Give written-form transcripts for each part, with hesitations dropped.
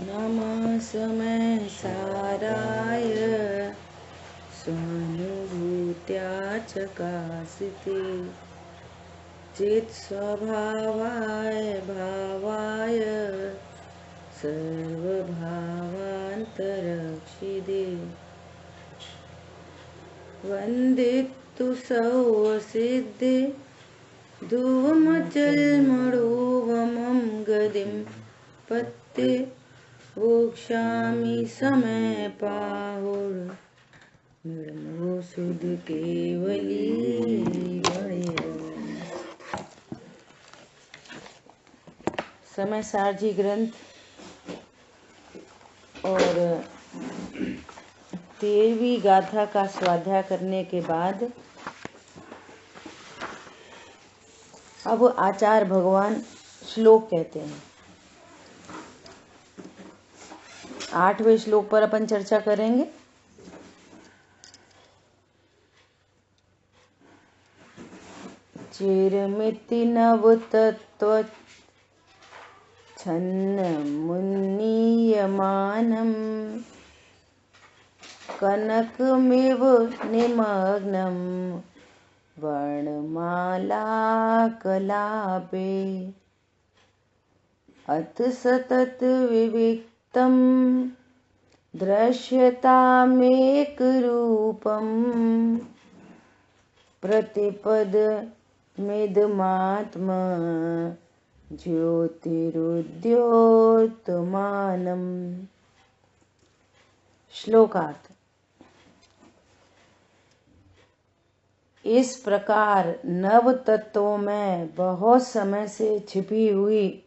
नमः समय साराय स्वानुभूत्या चकासिते चित्स्वभावाय भावाय सर्वभावान्तरक्षिदे वन्दितु सौसिद्धे धूमचल्मणोवमं गदिं पत्ते वोक्षामि समय पाहुर्मृणमो सुध केवली समय सारजी ग्रंथ और 13वीं गाथा का स्वाध्याय करने के बाद अब आचार्य भगवान श्लोक कहते हैं। 8वें श्लोक पर अपन चर्चा करेंगे। चिरमिति नवतत्त्व छन्नमुन्नीयमानं कनकमिव निमग्नं वर्णमालाकलापे अथ सतत विविक्तं दृश्यतामेकरूपं प्रतिपदमिदमात्मा ज्योतिरुद्योतमानम्। श्लोकार्थ। इस प्रकार नव तत्वों में बहुत समय से छिपी हुई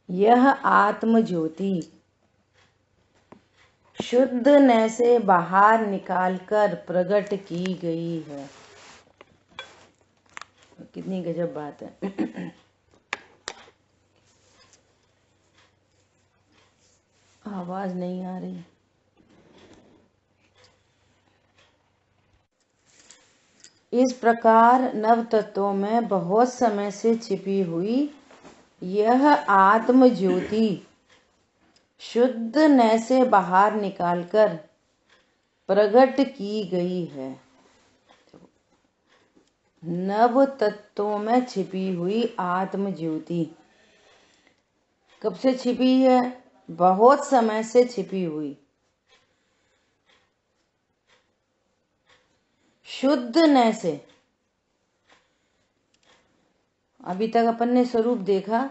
यह आत्म ज्योति शुद्ध न से बाहर निकालकर प्रकट की गई है। कितनी गजब बात है। आवाज नहीं आ रही। इस प्रकार नव तत्वों में बहुत समय से छिपी हुई यह आत्म ज्योति शुद्ध न से बाहर निकालकर प्रकट की गई है। नव तत्वों में छिपी हुई आत्म ज्योति कब से छिपी है? बहुत समय से छिपी हुई। शुद्ध न से। अभी तक अपन ने स्वरूप देखा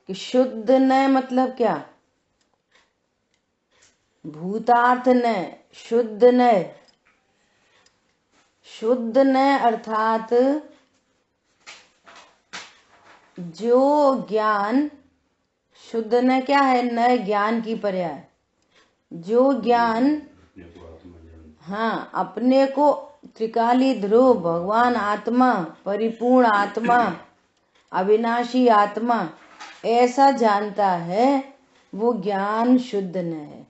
कि शुद्ध न मतलब क्या? भूतार्थ न, शुद्ध न। शुद्ध न अर्थात जो ज्ञान, शुद्ध न क्या है? न ज्ञान की पर्याय। जो ज्ञान हाँ अपने को त्रिकाली ध्रुव भगवान आत्मा, परिपूर्ण आत्मा, अविनाशी आत्मा ऐसा जानता है, वो ज्ञान शुद्ध न है।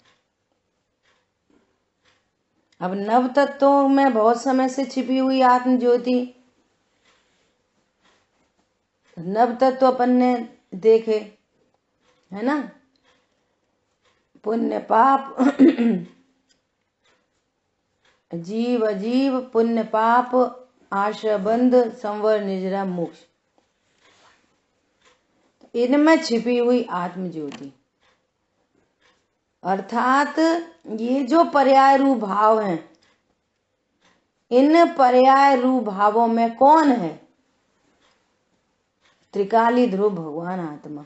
अब नव तत्वों में बहुत समय से छिपी हुई आत्म ज्योति, नव तत्व अपन ने देखे है ना। पुण्य पाप, जीव अजीव, पुण्य पाप, आश्रबंध, संवर, निजरा, मोक्ष, इनमें छिपी हुई आत्म ज्योति अर्थात ये जो पर्याय रूप भाव हैं, इन पर्याय रूप भावों में कौन है? त्रिकाली ध्रुव भगवान आत्मा।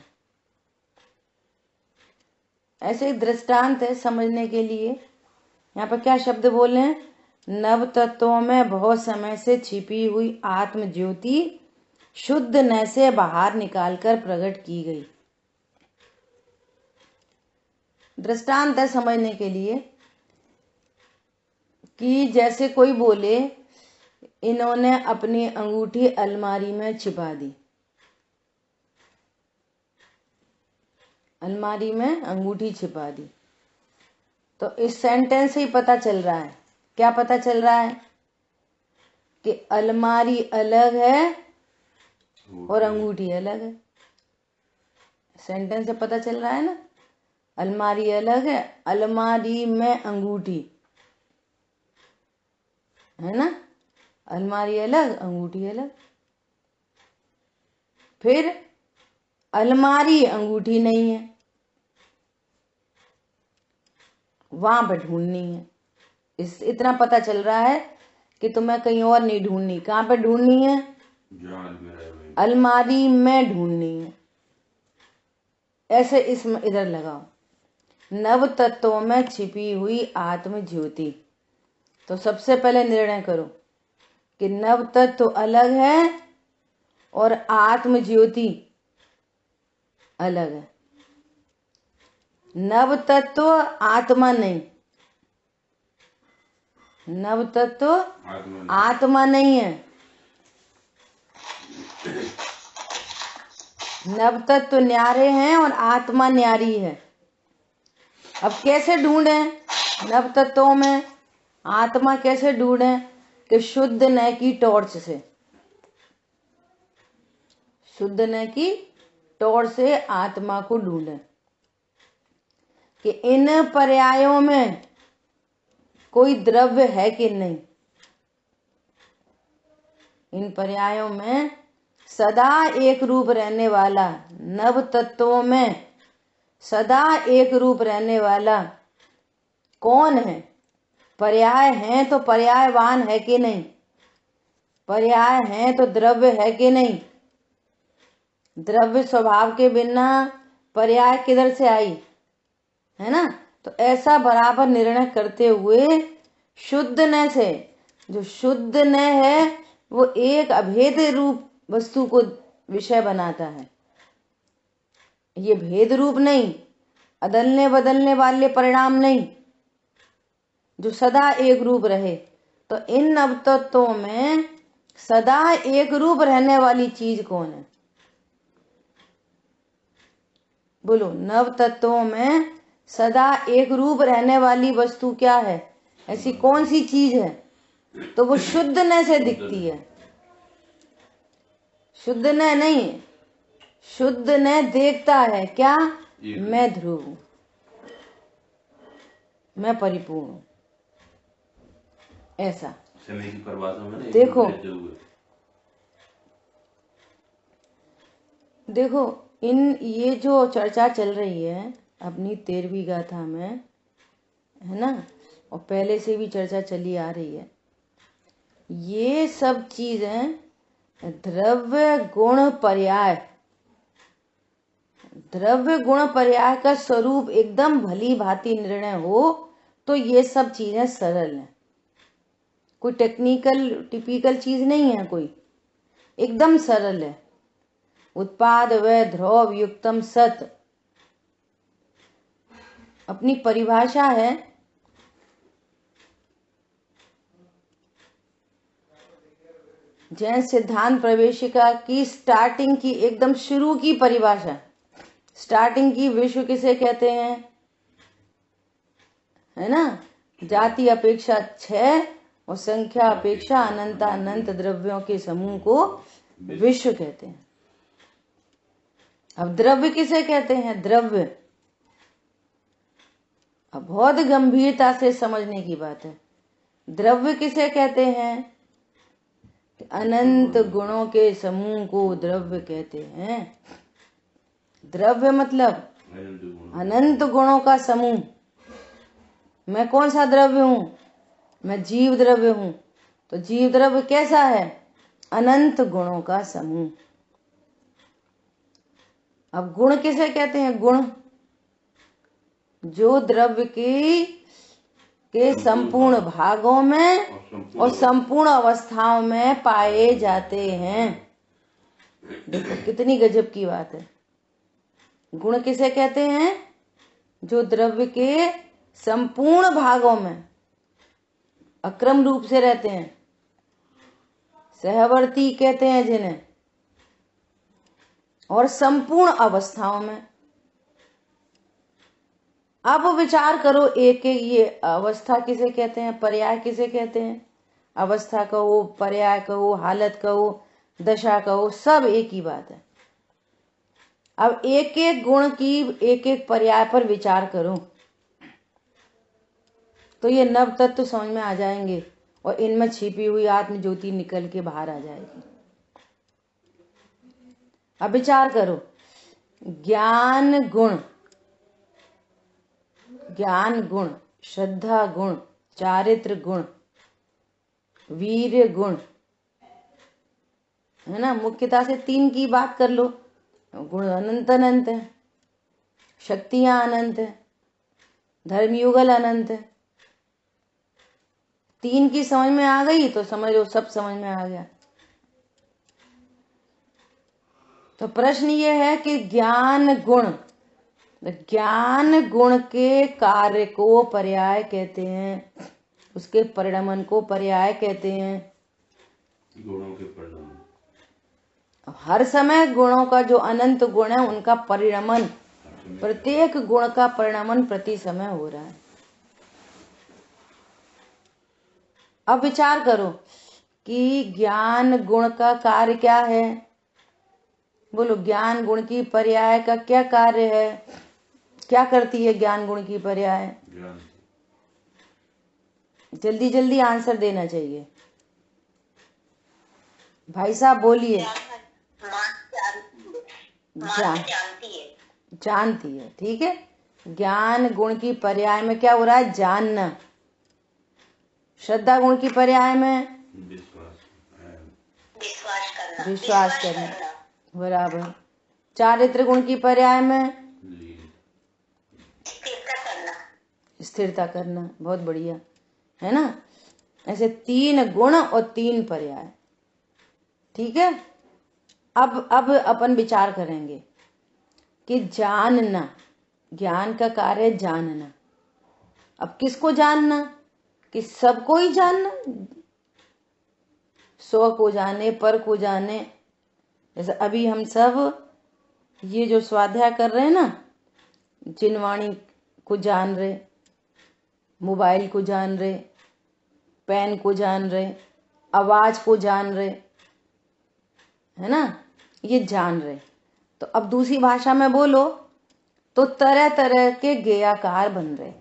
ऐसे दृष्टांत है समझने के लिए। यहाँ पर क्या शब्द बोले हैं? नव तत्वों में बहुत समय से छिपी हुई आत्म ज्योति शुद्ध न से बाहर निकालकर प्रकट की गई। दृष्टांत है समझने के लिए कि जैसे कोई बोले इन्होंने अपनी अंगूठी अलमारी में छिपा दी। अलमारी में अंगूठी छिपा दी, तो इस सेंटेंस से ही पता चल रहा है। क्या पता चल रहा है? कि अलमारी अलग है और अंगूठी अलग है। सेंटेंस से पता चल रहा है ना। अलमारी अलग है, अलमारी में अंगूठी है ना, अलमारी अलग अंगूठी अलग। फिर अलमारी अंगूठी नहीं है, वहां पे ढूंढनी है। इतना पता चल रहा है कि तुम्हें कहीं और नहीं ढूंढनी। कहाँ पे ढूंढनी है? अलमारी में ढूंढनी है। ऐसे इसमें इधर लगाओ, नव तत्वों में छिपी हुई आत्म ज्योति। तो सबसे पहले निर्णय करो कि नव तत्व अलग है और आत्म ज्योति अलग है। नव तत्व आत्मा नहीं, नव तत्व आत्मा नहीं है। नव तत्व न्यारे हैं और आत्मा न्यारी है। अब कैसे ढूंढे नव तत्वों में आत्मा? कैसे ढूंढे? कि शुद्ध न की टॉर्च से, शुद्ध न की टॉर्च से आत्मा को ढूंढे कि इन पर्यायों में कोई द्रव्य है कि नहीं। इन पर्यायों में सदा एक रूप रहने वाला, नव तत्वों में सदा एक रूप रहने वाला कौन है? पर्याय हैं तो पर्यायवान है कि नहीं? पर्याय हैं तो द्रव्य है कि नहीं? द्रव्य स्वभाव के बिना पर्याय किधर से आई, है ना। तो ऐसा बराबर निर्णय करते हुए शुद्ध न से, जो शुद्ध न है वो एक अभेद रूप वस्तु को विषय बनाता है। ये भेद रूप नहीं, अदलने बदलने वाले परिणाम नहीं, जो सदा एक रूप रहे। तो इन नव तत्वों में सदा एक रूप रहने वाली चीज कौन है? बोलो, नव तत्वों में सदा एक रूप रहने वाली वस्तु क्या है? ऐसी कौन सी चीज है? तो वो शुद्ध न से दिखती है। शुद्ध न नहीं, शुद्ध न देखता है क्या? मैं ध्रुव हूं, मैं परिपूर्ण हूं। ऐसा समय की परिभाषा में देखो, देखो इन ये जो चर्चा चल रही है अपनी 13वीं गाथा में, है ना, और पहले से भी चर्चा चली आ रही है। ये सब चीजें द्रव्य गुण पर्याय, द्रव्य गुण पर्याय का स्वरूप एकदम भली भांति निर्णय हो तो ये सब चीजें सरल हैं। कोई टेक्निकल टिपिकल चीज नहीं है, कोई एकदम सरल है। उत्पाद व ध्रुव युक्तम सत अपनी परिभाषा है। जैन सिद्धांत प्रवेशिका की स्टार्टिंग की एकदम शुरू की परिभाषा, स्टार्टिंग की विश्व किसे कहते हैं, है ना। जाति अपेक्षा 6 और संख्या अपेक्षा अनंत अनंत द्रव्यों के समूह को विश्व कहते हैं। अब द्रव्य किसे कहते हैं? द्रव्य अब बहुत गंभीरता से समझने की बात है। द्रव्य किसे कहते हैं? अनंत गुणों के समूह को द्रव्य कहते हैं। द्रव्य मतलब अनंत गुणों का समूह। मैं कौन सा द्रव्य हूं? मैं जीव द्रव्य हूं। तो जीव द्रव्य कैसा है? अनंत गुणों का समूह। अब गुण किसे कहते हैं? गुण जो द्रव्य के संपूर्ण भागों में और संपूर्ण अवस्थाओं में पाए जाते हैं। देखो कितनी गजब की बात है। गुण किसे कहते हैं? जो द्रव्य के संपूर्ण भागों में अक्रम रूप से रहते हैं, सहवर्ती कहते हैं जिन्हें, और संपूर्ण अवस्थाओं में। अब विचार करो एक एक, ये अवस्था किसे कहते हैं, पर्याय किसे कहते हैं। अवस्था कहो, पर्याय कहो, हालत कहो, दशा कहो, सब एक ही बात है। अब एक एक गुण की एक एक पर्याय पर विचार करो तो ये नव तत्व समझ में आ जाएंगे और इनमें छिपी हुई आत्म ज्योति निकल के बाहर आ जाएगी। अब विचार करो, ज्ञान गुण, ज्ञान गुण, श्रद्धा गुण, चारित्र गुण, वीर्य गुण, है ना। मुख्यता से 3 की बात कर लो। गुण अनंत अनंत है, शक्तियां अनंत है, धर्मयुगल अनंत है। 3 की समझ में आ गई तो समझ लो सब समझ में आ गया। तो प्रश्न ये है कि ज्ञान गुण, ज्ञान गुण के कार्य को पर्याय कहते हैं, उसके परिणमन को पर्याय कहते हैं। गुणों के परिणमन, हर समय गुणों का जो अनंत गुण है उनका परिणमन, प्रत्येक गुण का परिणमन प्रति समय हो रहा है। अब विचार करो कि ज्ञान गुण का कार्य क्या है। बोलो, ज्ञान गुण की पर्याय का क्या कार्य है? क्या करती है ज्ञान गुण की पर्याय? जल्दी जल्दी आंसर देना चाहिए भाई साहब, बोलिए। जानती है, ठीक है। ज्ञान गुण की पर्याय में क्या हो रहा है? जानना। श्रद्धा गुण की पर्याय में विश्वास करना, बराबर। चारित्र गुण की पर्याय में स्थिरता करना, बहुत बढ़िया, है ना। ऐसे 3 गुण और 3 पर्याय, ठीक है। अब अपन विचार करेंगे कि जानना, ज्ञान का कार्य है जानना। अब किसको जानना? कि सबको ही जानना, स्व को जाने, पर को जाने। जैसे अभी हम सब ये जो स्वाध्याय कर रहे हैं ना, जिनवाणी को जान रहे, मोबाइल को जान रहे, पेन को जान रहे, आवाज को जान रहे, है ना, ये जान रहे। तो अब दूसरी भाषा में बोलो तो तरह तरह के गेयाकार बन रहे,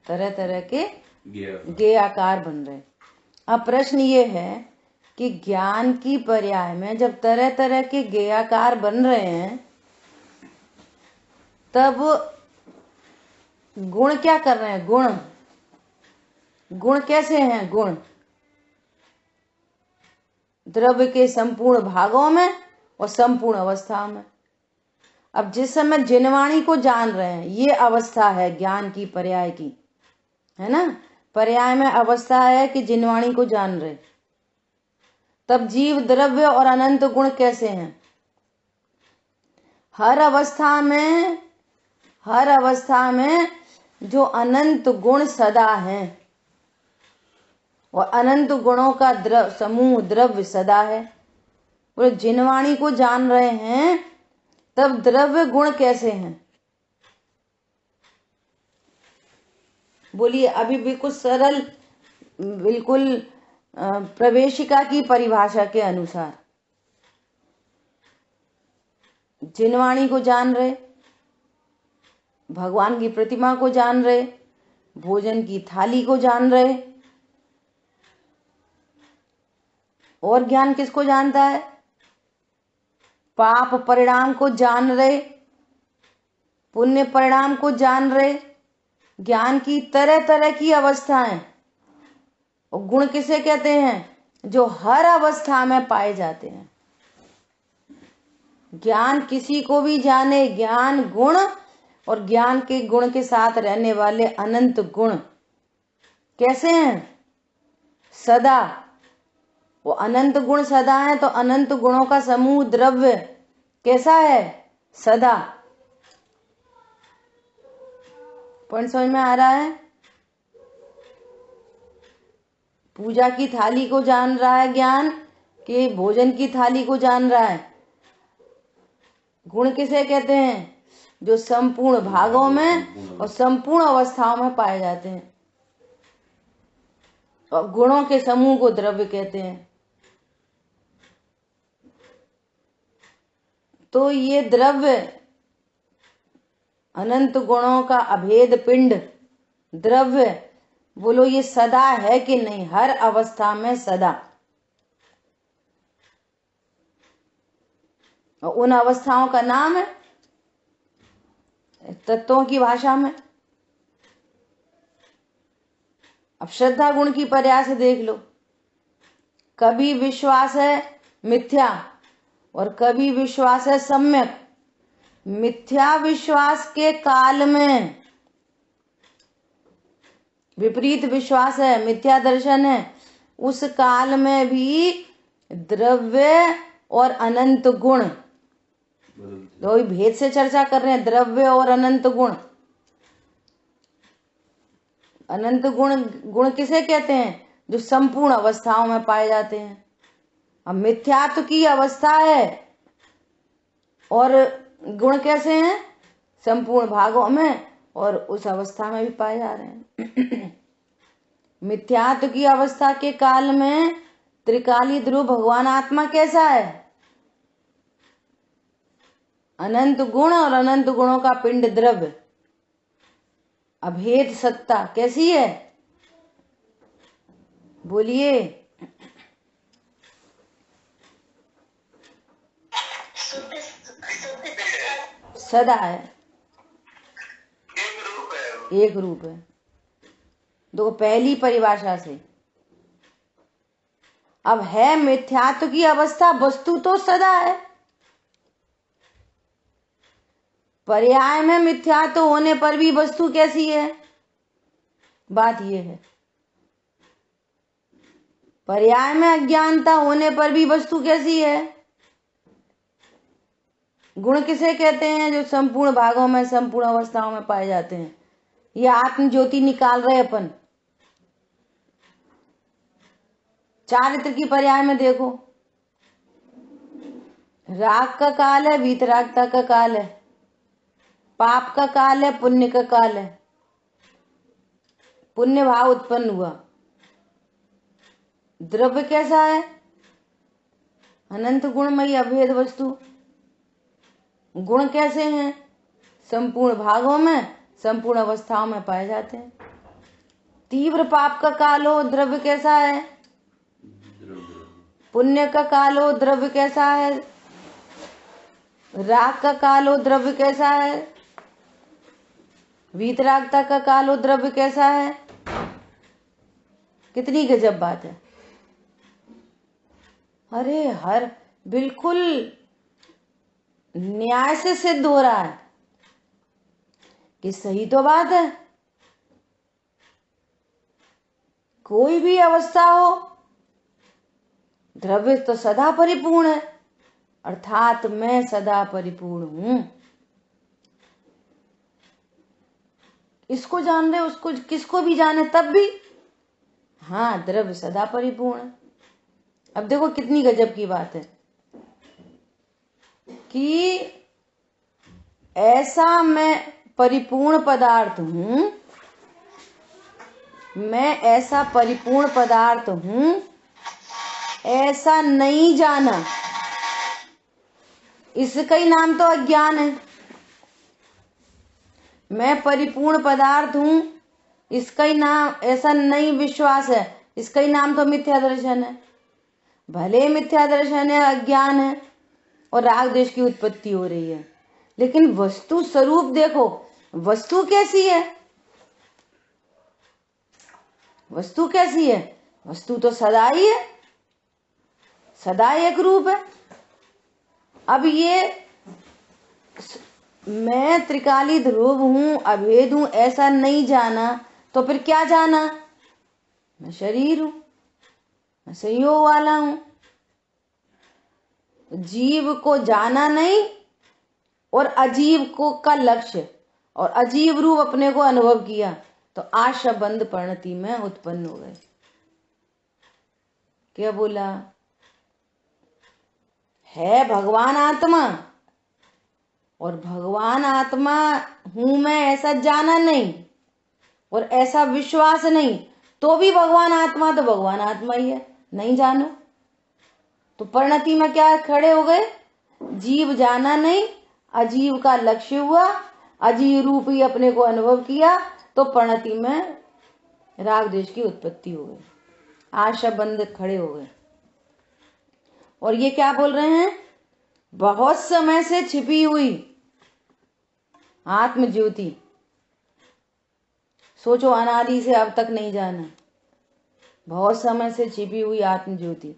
तरह तरह के गेयाकार बन रहे। अब प्रश्न ये है कि ज्ञान की पर्याय में जब तरह तरह के गेयाकार बन रहे हैं तब गुण क्या कर रहे हैं? गुण, गुण कैसे हैं? गुण द्रव्य के संपूर्ण भागों में और संपूर्ण अवस्था में। अब जिस समय जिनवाणी को जान रहे हैं, ये अवस्था है ज्ञान की पर्याय की, है ना। पर्याय में अवस्था है कि जिनवाणी को जान रहे। तब जीव, द्रव्य और अनंत गुण कैसे हैं? हर अवस्था में जो अनंत गुण सदा हैं और अनंत गुणों का समूह द्रव्य सदा है। वो जिनवाणी को जान रहे हैं तब द्रव्य गुण कैसे हैं? बोलिए। अभी बिल्कुल सरल, बिल्कुल प्रवेशिका की परिभाषा के अनुसार जिनवाणी को जान रहे, भगवान की प्रतिमा को जान रहे, भोजन की थाली को जान रहे। और ज्ञान किसको जानता है? पाप परिणाम को जान रहे, पुण्य परिणाम को जान रहे। ज्ञान की तरह तरह की अवस्थाएं। और गुण किसे कहते हैं? जो हर अवस्था में पाए जाते हैं। ज्ञान किसी को भी जाने, ज्ञान गुण और ज्ञान के गुण के साथ रहने वाले अनंत गुण कैसे हैं? सदा। वो अनंत गुण सदा है, तो अनंत गुणों का समूह द्रव्य कैसा है? सदा। पॉइंट समझ में आ रहा है? पूजा की थाली को जान रहा है ज्ञान, कि भोजन की थाली को जान रहा है? गुण किसे कहते हैं? जो संपूर्ण भागों में और संपूर्ण अवस्थाओं में पाए जाते हैं। और गुणों के समूह को द्रव्य कहते हैं। तो ये द्रव्य अनंत गुणों का अभेद पिंड द्रव्य, बोलो ये सदा है कि नहीं? हर अवस्था में सदा। और उन अवस्थाओं का नाम है तत्वों की भाषा में। अब श्रद्धा गुण की पर्याय से देख लो, कभी विश्वास है मिथ्या और कभी विश्वास है सम्यक। मिथ्या विश्वास के काल में विपरीत विश्वास है, मिथ्या दर्शन है, उस काल में भी द्रव्य और अनंत गुण, तो भेद से चर्चा कर रहे हैं, द्रव्य और अनंत गुण। अनंत गुण, गुण किसे कहते हैं? जो संपूर्ण अवस्थाओं में पाए जाते हैं। अब मिथ्यात्व की अवस्था है और गुण कैसे हैं? संपूर्ण भागों में और उस अवस्था में भी पाए जा रहे हैं। मिथ्यात्व की अवस्था के काल में त्रिकाली ध्रुव भगवान आत्मा कैसा है? अनंत गुण और अनंत गुणों का पिंड द्रव्य, अभेद सत्ता कैसी है? बोलिए। सदा है, एक रूप है। दो पहली परिभाषा से। अब है मिथ्यात्व की अवस्था, वस्तु तो सदा है। पर्याय में मिथ्यात्व होने पर भी वस्तु कैसी है? बात यह है, पर्याय में अज्ञानता होने पर भी वस्तु कैसी है? गुण किसे कहते हैं? जो संपूर्ण भागों में संपूर्ण अवस्थाओं में पाए जाते हैं। ये आत्म ज्योति निकाल रहे अपन। चारित्र की पर्याय में देखो, राग का काल है, वीतरागता का काल है, पाप का काल है, पुण्य का काल है। पुण्य भाव उत्पन्न हुआ। द्रव्य कैसा है? अनंत गुणमयी अभेद वस्तु। गुण कैसे हैं? संपूर्ण भागों में संपूर्ण अवस्थाओं में पाए जाते हैं। तीव्र पाप का काल हो, द्रव्य कैसा है? पुण्य का काल हो, द्रव्य कैसा है? राग का काल हो, द्रव्य कैसा है? वीतरागता का काल हो, द्रव्य कैसा है? कितनी गजब बात है। अरे हर बिल्कुल न्याय से सिद्ध हो रहा है कि सही तो बात है। कोई भी अवस्था हो, द्रव्य तो सदा परिपूर्ण है, अर्थात मैं सदा परिपूर्ण हूं। इसको जान रहे, उसको किसको भी जाने तब भी, हाँ द्रव्य सदा परिपूर्ण है। अब देखो कितनी गजब की बात है कि ऐसा मैं परिपूर्ण पदार्थ हूं, मैं ऐसा परिपूर्ण पदार्थ हूं, ऐसा नहीं जाना, इसका ही नाम तो अज्ञान है। मैं परिपूर्ण पदार्थ हूं, इसका ही नाम, ऐसा नहीं विश्वास है, इसका ही नाम तो मिथ्या दर्शन है। भले मिथ्या दर्शन है, अज्ञान है और राग द्वेष की उत्पत्ति हो रही है, लेकिन वस्तु स्वरूप देखो, वस्तु कैसी है? वस्तु कैसी है? वस्तु तो सदा ही है, सदा एक रूप है। अब ये मैं त्रिकाली ध्रुव हूं, अभेद हूं, ऐसा नहीं जाना, तो फिर क्या जाना? मैं शरीर हूं, मैं संयोग वाला हूं। जीव को जाना नहीं और अजीव को का लक्ष्य और अजीव रूप अपने को अनुभव किया, तो आशा बंद परिणति में उत्पन्न हो गए। क्या बोला? है भगवान आत्मा और भगवान आत्मा हूं मैं, ऐसा जाना नहीं और ऐसा विश्वास नहीं, तो भी भगवान आत्मा तो भगवान आत्मा ही है, नहीं जानो तो परिणति में क्या खड़े हो गए? जीव जाना नहीं, अजीव का लक्ष्य हुआ, अजीव रूप ही अपने को अनुभव किया, तो परिणति में राग द्वेष की उत्पत्ति हो गई, आशा बंध खड़े हो गए। और ये क्या बोल रहे हैं? बहुत समय से छिपी हुई आत्म ज्योति, सोचो अनादि से अब तक नहीं जाना, बहुत समय से छिपी हुई आत्म ज्योति।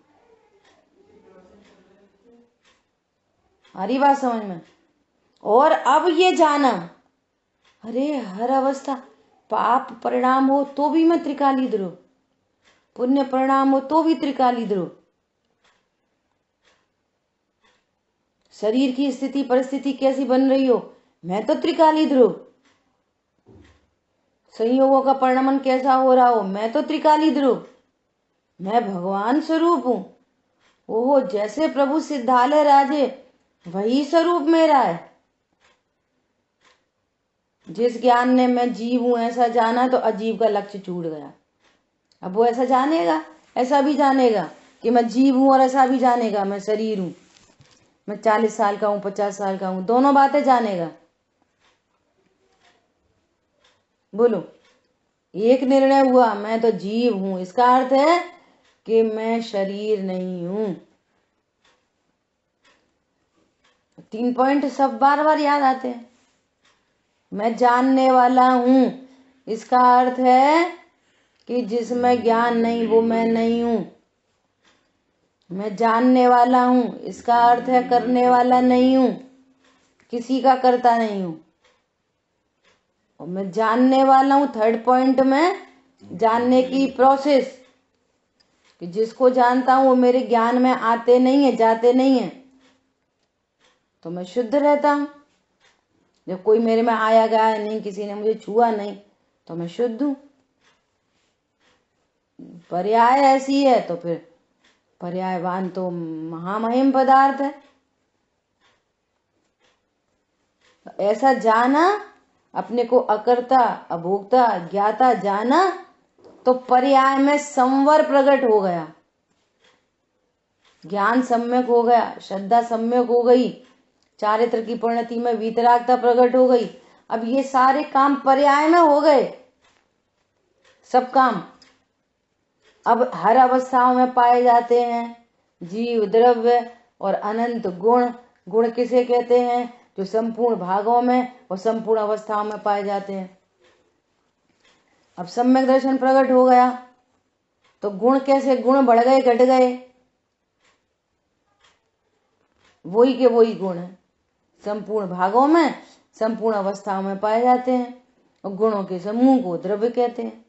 हरी बात समझ में? और अब ये जाना, अरे हर अवस्था पाप परिणाम हो तो भी मैं त्रिकाली ध्रुव, पुण्य परिणाम हो तो भी त्रिकाली ध्रुव। शरीर की स्थिति परिस्थिति कैसी बन रही हो, मैं तो त्रिकाली ध्रुव। संयोगों का परिणमन कैसा हो रहा हो, मैं तो त्रिकाली ध्रुव। मैं भगवान स्वरूप हूं। ओहो, जैसे प्रभु सिद्धालय राजे वही स्वरूप मेरा है। जिस ज्ञान ने मैं जीव हूं ऐसा जाना, तो अजीव का लक्ष्य छूट गया। अब वो ऐसा जानेगा, ऐसा भी जानेगा कि मैं जीव हूं, और ऐसा भी जानेगा मैं शरीर हूं, मैं 40 साल का हूं, 50 साल का हूं, दोनों बातें जानेगा। बोलो, एक निर्णय हुआ, मैं तो जीव हूं, इसका अर्थ है कि मैं शरीर नहीं हूं। 3 पॉइंट सब बार बार याद आते हैं। मैं जानने वाला हूं, इसका अर्थ है कि जिसमें ज्ञान नहीं वो मैं नहीं हूं। मैं जानने वाला हूं, इसका अर्थ है करने वाला नहीं हूं, किसी का करता नहीं हूं। और मैं जानने वाला हूं, थर्ड पॉइंट में जानने की प्रोसेस, कि जिसको जानता हूं वो मेरे ज्ञान में आते नहीं है, जाते नहीं है, तो मैं शुद्ध रहता हूं। जब कोई मेरे में आया गया नहीं, किसी ने मुझे छुआ नहीं, तो मैं शुद्ध हूं। पर्याय ऐसी है तो फिर पर्यायवान तो महामहिम पदार्थ है। ऐसा जाना, अपने को अकर्ता अभोक्ता ज्ञाता जाना, तो पर्याय में संवर प्रकट हो गया, ज्ञान सम्यक हो गया, श्रद्धा सम्यक हो गई, चारित्र की परिणति में वीतरागता प्रकट हो गई। अब ये सारे काम पर्याय में हो गए, सब काम अब हर अवस्थाओं में पाए जाते हैं। जीव, द्रव्य और अनंत गुण। गुण किसे कहते हैं? जो संपूर्ण भागों में और संपूर्ण अवस्थाओं में पाए जाते हैं। अब सम्यक दर्शन प्रकट हो गया, तो गुण कैसे? गुण बढ़ गए, घट गए, वही के वही गुण है, संपूर्ण भागों में संपूर्ण अवस्थाओं में पाए जाते हैं। और गुणों के समूह को द्रव्य कहते हैं।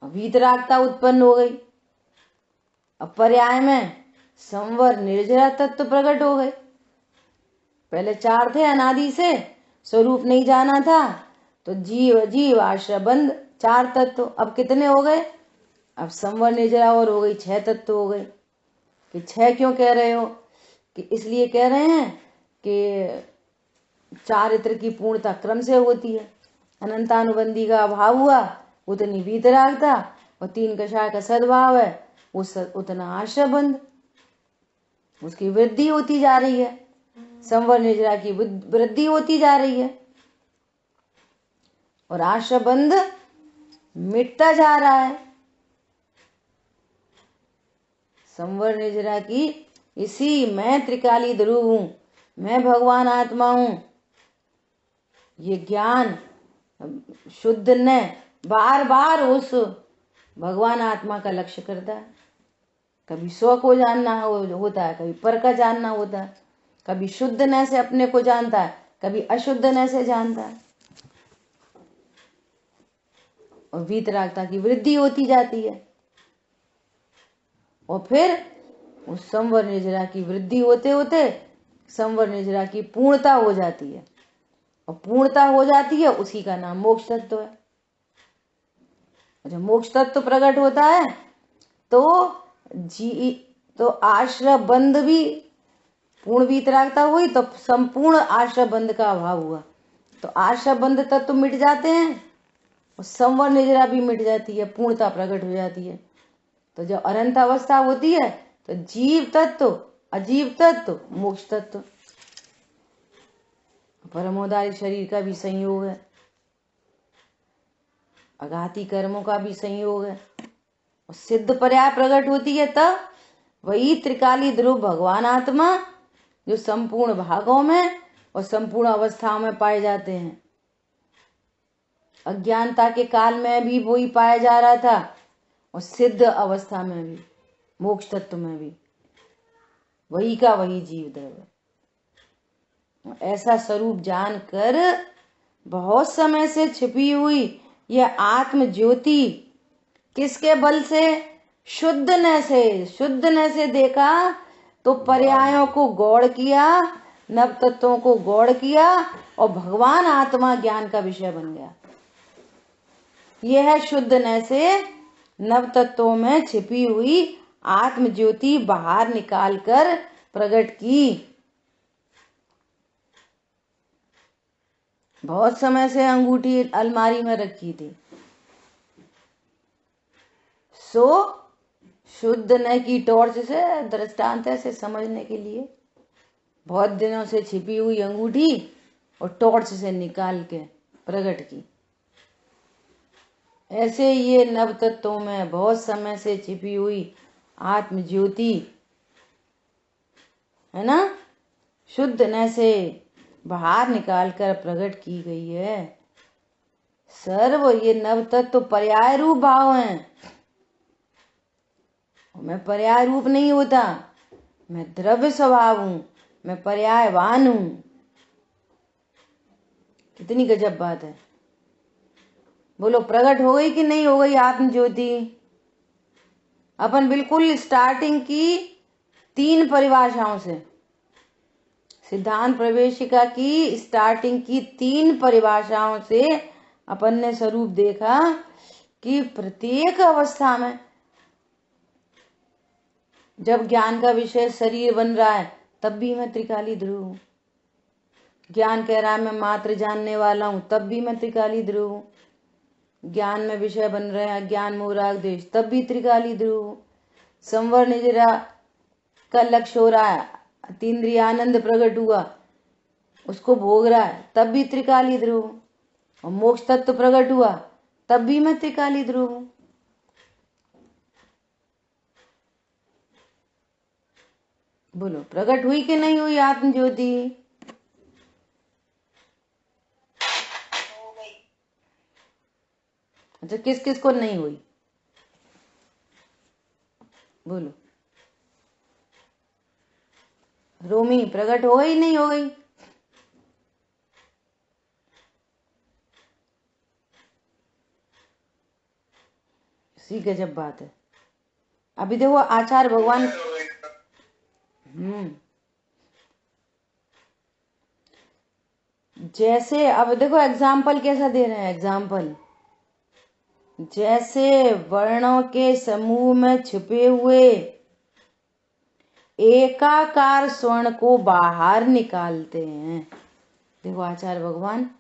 वीतरागता उत्पन्न हो गई। अब पर्याय में संवर निर्जरा तत्व प्रकट हो गए। पहले 4 थे अनादि से, स्वरूप नहीं जाना था, तो जीव अजीव आश्रय बंध 4 तत्व। अब कितने हो गए? अब संवर निर्जरा और हो गई, 6 तत्व हो गए। कि 6 क्यों कह रहे हो? कि इसलिए कह रहे हैं कि चारित्र की पूर्णता क्रम से होती है। अनंतानुबंधी का अभाव हुआ, उतनी वीतरागता, और 3 कषाय का सद्भाव है, उतना आश्रय बंध, उसकी वृद्धि होती जा रही है, संवर निर्जरा की वृद्धि होती जा रही है, और आश्रय बंध मिटता जा रहा है। संवर निर्जरा की इसी मैं त्रिकाली ध्रुव हूं, मैं भगवान आत्मा हूं, ये ज्ञान शुद्ध ने बार बार उस भगवान आत्मा का लक्ष्य करता है। कभी स्व को जानना होता है, कभी पर का जानना होता है, कभी शुद्ध न से अपने को जानता है, कभी अशुद्ध न से जानता है, और वीतरागता की वृद्धि होती जाती है। और फिर उस संवर निर्जरा की वृद्धि होते होते संवर निर्जरा की पूर्णता हो जाती है, और पूर्णता हो जाती है, उसी का नाम मोक्ष तत्व है। जब मोक्ष तत्व प्रकट होता है तो आश्रय बंध भी पूर्ण वीतरागता हुई, तो संपूर्ण आश्रय बंध का अभाव हुआ, तो आश्रय बंध तत्व मिट जाते हैं, और संवर निर्जरा भी मिट जाती है, पूर्णता प्रकट हो जाती है। तो जब अनंत अवस्था होती है तो जीव तत्व अजीव तत्व मोक्ष तत्व, परमोदारी शरीर का भी संयोग है, अघाती कर्मों का भी संयोग है, और सिद्ध पर्याय प्रकट होती है तब वही त्रिकाली ध्रुव भगवान आत्मा जो संपूर्ण भागों में और संपूर्ण अवस्थाओं में पाए जाते हैं। अज्ञानता के काल में भी वही पाया जा रहा था और सिद्ध अवस्था में भी, मोक्ष तत्व में भी वही का वही जीव द्रव्य। ऐसा स्वरूप जानकर बहुत समय से छिपी हुई यह आत्म ज्योति किसके बल से? शुद्ध न से देखा तो पर्यायों को गौड़ किया, नव तत्वों को गौड़ किया और भगवान आत्मा ज्ञान का विषय बन गया। यह है शुद्ध न से नव तत्वों में छिपी हुई आत्म ज्योति बाहर निकालकर प्रकट की। बहुत समय से अंगूठी अलमारी में रखी थी, सो शुद्ध न की टॉर्च से दृष्टांत से समझने के लिए बहुत दिनों से छिपी हुई अंगूठी और टॉर्च से निकाल के प्रकट की। ऐसे ये नव तत्वों में बहुत समय से छिपी हुई आत्म ज्योति है ना, शुद्ध न से बाहर निकालकर प्रकट की गई है। सर्व ये नव तत्व पर्याय रूप भाव हैं। मैं पर्याय रूप नहीं होता, मैं द्रव्य स्वभाव हूं, मैं पर्यायवान हूं। कितनी गजब बात है। बोलो प्रकट हो गई कि नहीं हो गई आत्म ज्योति? अपन बिल्कुल स्टार्टिंग की 3 परिभाषाओं से, सिद्धांत प्रवेशिका की स्टार्टिंग की 3 परिभाषाओं से अपन ने स्वरूप देखा कि प्रत्येक अवस्था में जब ज्ञान का विषय शरीर बन रहा है तब भी मैं त्रिकाली ध्रुव हूं। ज्ञान कह रहा है मैं मात्र जानने वाला हूं, तब भी मैं त्रिकाली ध्रुव हूं। ज्ञान में विषय बन रहे हैं ज्ञान मोह राग द्वेष, तब भी त्रिकाली ध्रुव हूं। संवर निजरा का लक्ष्य हो रहा है, अतीन्द्रिय आनंद प्रकट हुआ, उसको भोग रहा है, तब भी त्रिकाली ध्रुव हूं। और मोक्ष तत्व प्रकट हुआ तब भी मैं त्रिकाली ध्रुव हूं। बोलो प्रकट हुई कि नहीं हुई आत्म ज्योति? अच्छा किस किस को नहीं हुई? बोलो। रोमी प्रकट हो गई नहीं हो गई? सी गजब बात है। अभी देखो आचार्य भगवान जैसे, अब देखो एग्जाम्पल कैसा दे रहे हैं। एग्जाम्पल जैसे वर्णों के समूह में छिपे हुए एकाकार स्वर्ण को बाहर निकालते हैं। देखो आचार्य भगवान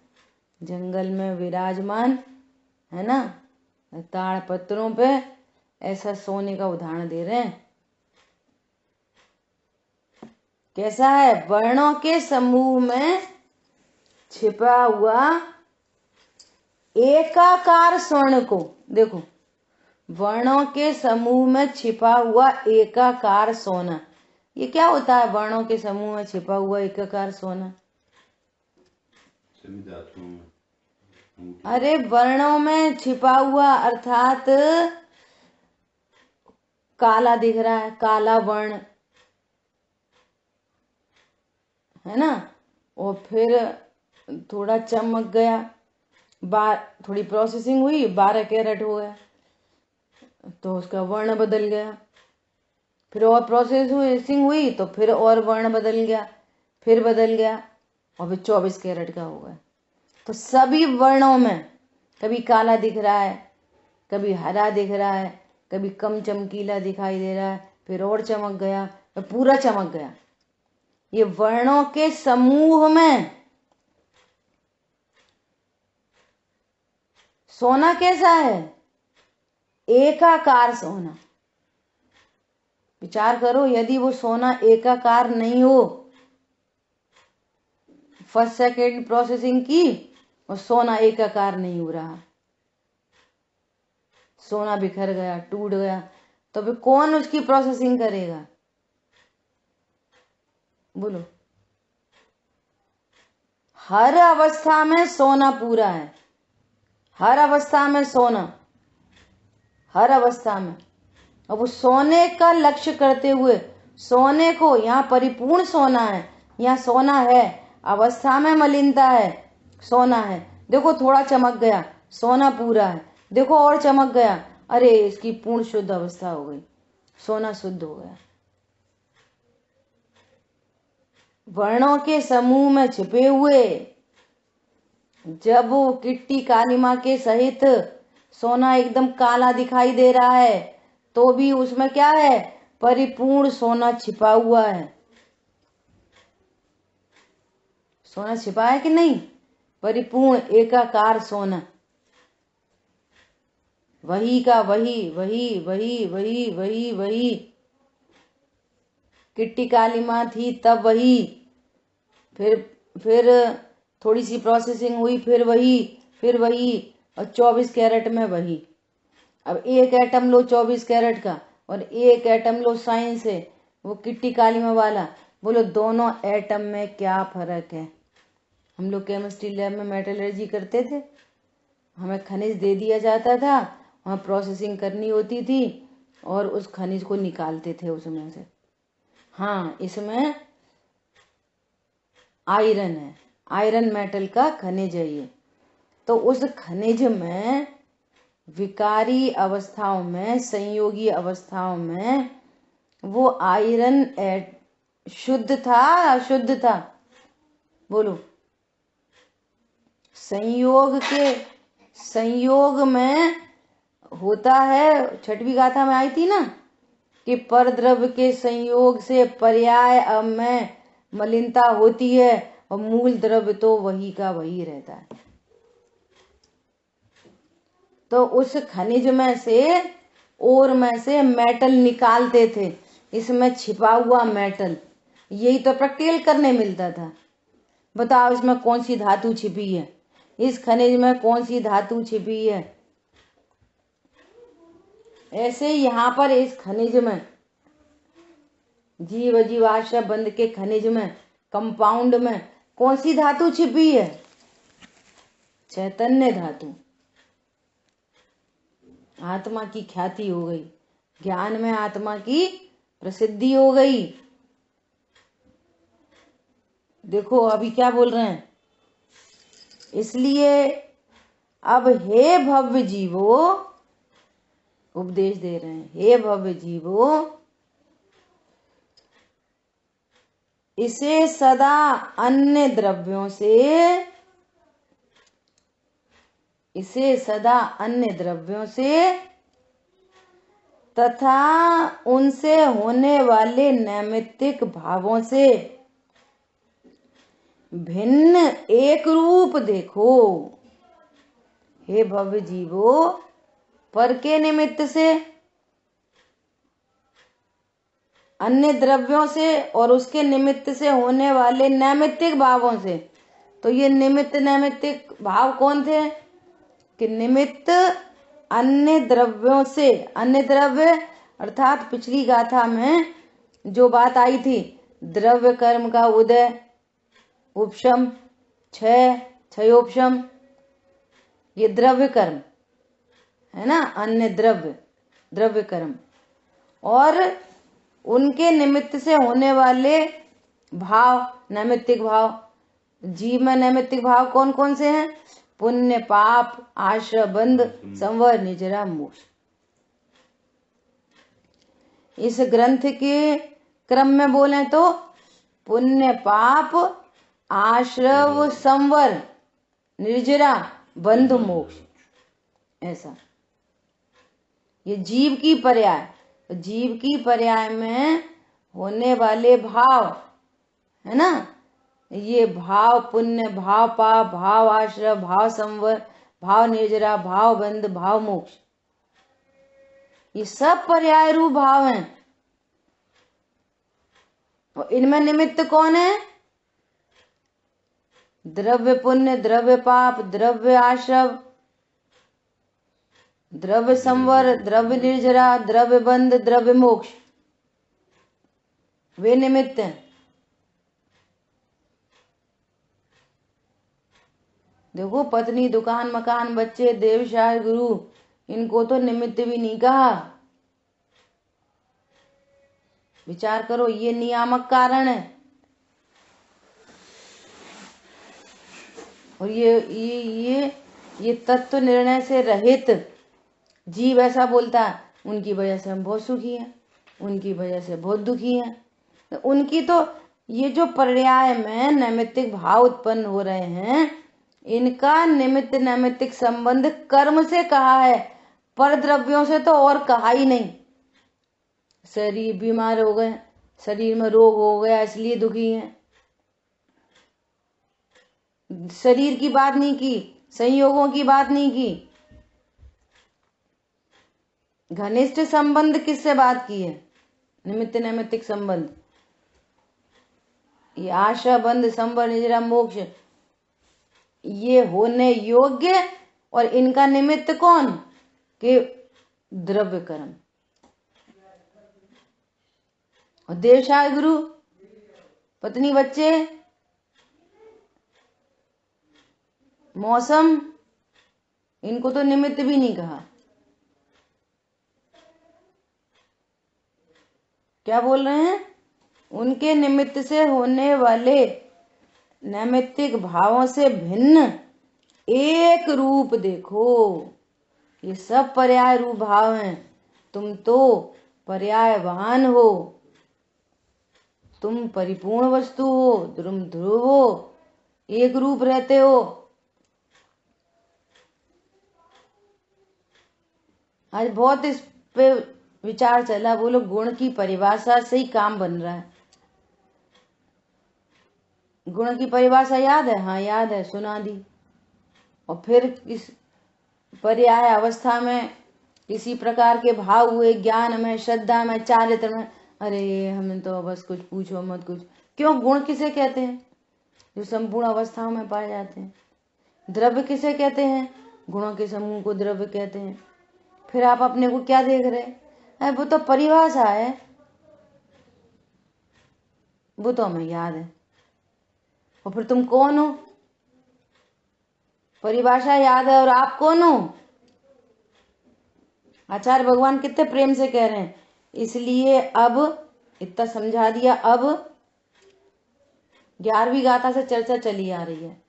जंगल में विराजमान है ना, ताड़ पत्रों पे ऐसा सोने का उदाहरण दे रहे हैं। कैसा है? वर्णों के समूह में छिपा हुआ एकाकार स्वर्ण को, देखो वर्णों के समूह में छिपा हुआ एकाकार सोना, ये क्या होता है? वर्णों के समूह में छिपा हुआ एकाकार सोना, अरे वर्णों में छिपा हुआ अर्थात काला दिख रहा है, काला वर्ण है ना, और फिर थोड़ा चमक गया, थोड़ी प्रोसेसिंग हुई, 12 कैरेट हो गया तो उसका वर्ण बदल गया। फिर और प्रोसेसिंग हुई तो फिर और वर्ण बदल गया, फिर बदल गया और फिर 24 कैरेट का हो गया। तो सभी वर्णों में कभी काला दिख रहा है, कभी हरा दिख रहा है, कभी कम चमकीला दिखाई दे रहा है, फिर और चमक गया, फिर पूरा चमक गया। ये वर्णों के समूह में सोना कैसा है? एकाकार सोना। विचार करो, यदि वो सोना एकाकार नहीं हो, फर्स्ट सेकेंड प्रोसेसिंग की और सोना एकाकार नहीं हो रहा, सोना बिखर गया, टूट गया, तो फिर कौन उसकी प्रोसेसिंग करेगा? बोलो। हर अवस्था में सोना पूरा है, हर अवस्था में सोना, हर अवस्था में। अब उस सोने का लक्ष्य करते हुए, सोने को, यहाँ परिपूर्ण सोना है, यहाँ सोना है, अवस्था में मलिनता है, सोना है, देखो थोड़ा चमक गया, सोना पूरा है, देखो और चमक गया, अरे इसकी पूर्ण शुद्ध अवस्था हो गई, सोना शुद्ध हो गया। वर्णों के समूह में छिपे हुए जब वो किट्टी कालिमा के सहित सोना एकदम काला दिखाई दे रहा है, तो भी उसमें क्या है? परिपूर्ण सोना छिपा हुआ है। सोना छिपा है कि नहीं? परिपूर्ण एकाकार सोना, वही का वही, वही वही वही वही वही। किट्टी कालिमा थी तब वही, फिर थोड़ी सी प्रोसेसिंग हुई, फिर वही, और 24 कैरेट में वही। अब एक एटम लो 24 कैरेट का और एक एटम लो साइंस से, वो किट्टी कालिमा वाला, बोलो दोनों एटम में क्या फर्क है? हम लोग केमिस्ट्री लैब में मेटलर्जी करते थे, हमें खनिज दे दिया जाता था, वहाँ प्रोसेसिंग करनी होती थी और उस खनिज को निकालते थे उसमें से। हाँ, इसमें आयरन है, आयरन मेटल का खनिज है ये। तो उस खनिज में विकारी अवस्थाओं में, संयोगी अवस्थाओं में वो आयरन शुद्ध था अशुद्ध था? बोलो। संयोग में होता है, छठवीं गाथा में आई थी ना कि परद्रव्य के संयोग से पर्याय में मलिनता होती है और मूल द्रव्य तो वही का वही रहता है। तो उस खनिज में से, ओर में से मेटल निकालते थे, इसमें छिपा हुआ मेटल, यही तो प्रैक्टिकल करने मिलता था। बताओ इसमें कौन सी धातु छिपी है, इस खनिज में कौन सी धातु छिपी है। ऐसे यहाँ पर इस खनिज में, जीव जीवाश्म बंध के खनिज में, कंपाउंड में कौन सी धातु छिपी है? चैतन्य धातु। आत्मा की ख्याति हो गई, ज्ञान में आत्मा की प्रसिद्धि हो गई। देखो अभी क्या बोल रहे हैं, इसलिए अब हे भव्य जीवो, उपदेश दे रहे हैं, हे भव्य जीवो, इसे सदा अन्य द्रव्यों से, इसे सदा अन्य द्रव्यों से तथा उनसे होने वाले नैमित्तिक भावों से भिन्न एक रूप देखो। हे भव्य जीवो, पर के निमित्त से, अन्य द्रव्यों से और उसके निमित्त से होने वाले नैमित्तिक भावों से। तो ये निमित्त नैमित्तिक भाव कौन थे? कि निमित्त अन्य द्रव्यों से, अन्य द्रव्य अर्थात पिछली गाथा में जो बात आई थी, द्रव्य कर्म का उदय, उपशम, क्षयोपशम, ये द्रव्य कर्म है ना, अन्य द्रव्य कर्म, और उनके निमित्त से होने वाले भाव, नैमित्तिक भाव। जीव में नैमित्तिक भाव कौन कौन से हैं? पुण्य, पाप, आश्रय, बंध, संवर, निजरा, मोक्ष। इस ग्रंथ के क्रम में बोले तो पुण्य, पाप, आश्रव, संवर, निर्जरा, बंध, मोक्ष, ऐसा। ये जीव की पर्याय, जीव की पर्याय में होने वाले भाव है ना, ये भाव पुण्य, भाव पाप, भाव आश्रय, भाव संवर, भाव निर्जरा, भाव बंध, भाव मोक्ष, ये सब पर्याय रूप भाव हैं। और इनमें निमित्त कौन है? द्रव्य पुण्य, द्रव्य पाप, द्रव्य आश्रव, द्रव्य संवर, द्रव्य निर्जरा, द्रव्य बंध, द्रव्य मोक्ष, वे निमित्त हैं। देखो, पत्नी, दुकान, मकान, बच्चे, देवशाह, गुरु, इनको तो निमित्त भी नहीं कहा। विचार करो, ये नियामक कारण है। और ये तत्व निर्णय से रहित जीव ऐसा बोलता है, उनकी वजह से हम बहुत सुखी हैं, उनकी वजह से बहुत दुखी हैं। तो उनकी तो ये जो पर्याय में नैमित्तिक भाव उत्पन्न हो रहे हैं, इनका निमित्त नैमित्तिक संबंध कर्म से कहा है, पर द्रव्यों से तो और कहा ही नहीं। शरीर बीमार हो गए, शरीर में रोग हो गया इसलिए दुखी हैं, शरीर की बात नहीं की, संयोगों की बात नहीं की। घनिष्ठ संबंध किससे बात की है? निमित्त नैमित्तिक संबंध। ये आशा, बंध, संवर, निजरा, मोक्ष, ये होने योग्य, और इनका निमित्त कौन? के द्रव्य कर्म। और देवशाह, गुरु, पत्नी, बच्चे, मौसम, इनको तो निमित्त भी नहीं कहा। क्या बोल रहे हैं? उनके निमित्त से होने वाले नैमित्तिक भावों से भिन्न एक रूप देखो। ये सब पर्याय रूप भाव हैं। तुम तो पर्यायवान हो, तुम परिपूर्ण वस्तु हो, तुम ध्रुव हो, एक रूप रहते हो। आज बहुत इस पे विचार चला, बोलो गुण की परिभाषा से ही काम बन रहा है। गुण की परिभाषा याद है? हाँ याद है, सुना दी। और फिर इस पर्याय अवस्था में किसी प्रकार के भाव हुए, ज्ञान में, श्रद्धा में, चारित्र में, अरे हमें तो बस कुछ पूछो मत कुछ। क्यों? गुण किसे कहते हैं? जो संपूर्ण अवस्थाओं में पाए जाते हैं। द्रव्य किसे कहते हैं? गुणों के समूह को द्रव्य कहते हैं। फिर आप अपने को क्या देख रहे हैं? अरे वो तो परिभाषा है, वो तो हमें याद है। और फिर तुम कौन हो? परिभाषा याद है और आप कौन हो? आचार्य भगवान कितने प्रेम से कह रहे हैं, इसलिए अब इतना समझा दिया। अब 11वीं गाथा से चर्चा चली आ रही है।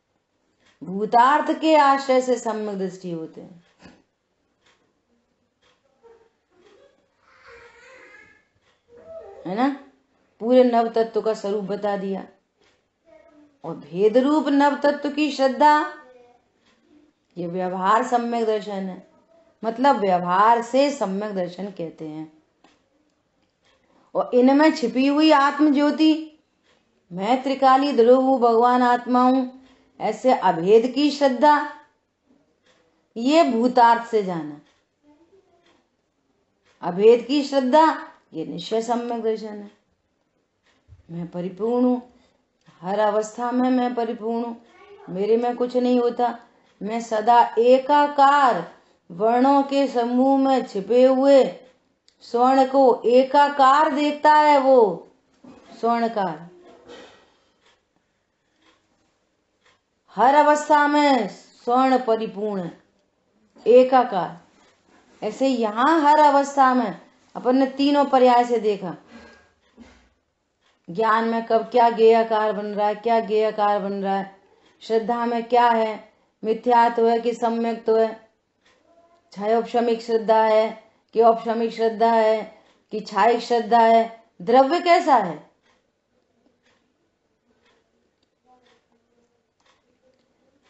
भूतार्थ के आश्रय से सम्यक दृष्टि होते हैं। है ना? पूरे नव तत्व का स्वरूप बता दिया। और भेद रूप नव तत्व की श्रद्धा, ये व्यवहार सम्यक दर्शन है। मतलब व्यवहार से सम्यक दर्शन कहते हैं। और इनमें छिपी हुई आत्म ज्योति, मैं त्रिकाली ध्रुव हूं, भगवान आत्मा हूं, ऐसे अभेद की श्रद्धा, ये भूतार्थ से जाना। अभेद की श्रद्धा, ये निश्चय सम्यक दर्शन है। मैं परिपूर्ण हूं, हर अवस्था में मैं परिपूर्ण हूं, मेरे में कुछ नहीं होता। मैं सदा एकाकार वर्णों के समूह में छिपे हुए स्वर्ण को एकाकार देखता है। वो स्वर्णकार हर अवस्था में स्वर्ण परिपूर्ण है, एकाकार। ऐसे यहां हर अवस्था में अपन ने तीनों पर्याय से देखा। ज्ञान में कब क्या गेयाकार बन रहा है, क्या गेयाकार बन रहा है। श्रद्धा में क्या है, मिथ्यात्व है कि सम्यक्त्व है, छायोपशमिक श्रद्धा है कि औपशमिक श्रद्धा है कि छायिक श्रद्धा है। द्रव्य कैसा है?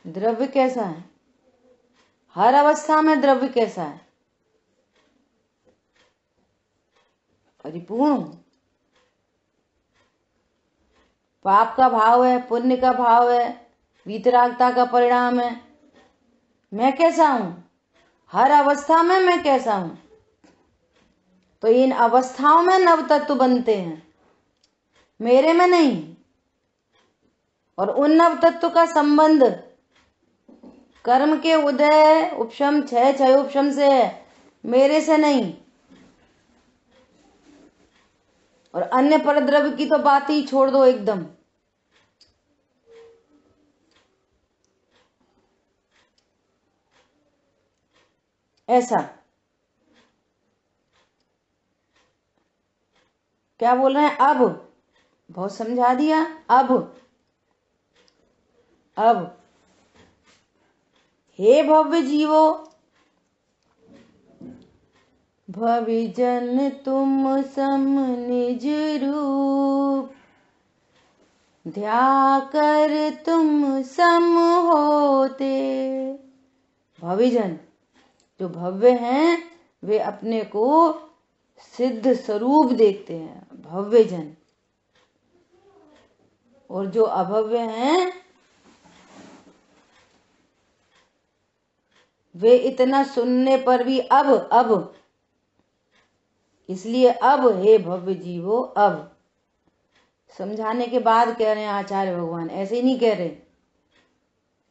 द्रव्य कैसा है? हर अवस्था में द्रव्य कैसा है? परिपूर्ण। पाप का भाव है, पुण्य का भाव है, वीतरागता का परिणाम है। मैं कैसा हूं? हर अवस्था में मैं कैसा हूं? तो इन अवस्थाओं में नव तत्व बनते हैं। मेरे में नहीं। और उन नव तत्व का संबंध कर्म के उदय उपशम क्षय उपशम से है, मेरे से नहीं। और अन्य परद्रव्य की तो बात ही छोड़ दो एकदम। ऐसा क्या बोल रहे हैं? अब बहुत समझा दिया। अब हे भव्य जीवो, भविजन तुम सम निज रूप, ध्याकर तुम सम होते। भविजन जो भव्य हैं वे अपने को सिद्ध स्वरूप देखते हैं, भव्य जन। और जो अभव्य हैं वे इतना सुनने पर भी अब इसलिए अब हे भव्य जीवो, अब समझाने के बाद कह रहे हैं आचार्य भगवान, ऐसे ही नहीं कह रहे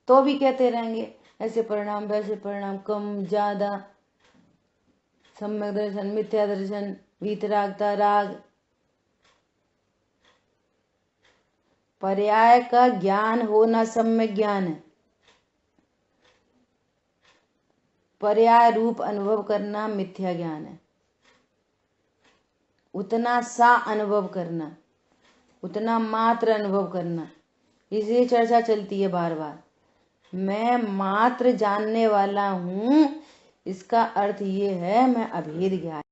तो भी कहते रहेंगे ऐसे परिणाम वैसे परिणाम, कम ज्यादा, सम्यक दर्शन, मिथ्या दर्शन, वीतरागता, राग। पर्याय का ज्ञान होना सम्यक ज्ञान है। पर्याय रूप अनुभव करना मिथ्या ज्ञान है। उतना सा अनुभव करना, उतना मात्र अनुभव करना, इसलिए चर्चा चलती है बार बार। मैं मात्र जानने वाला हूं, इसका अर्थ ये है मैं अभेद ज्ञान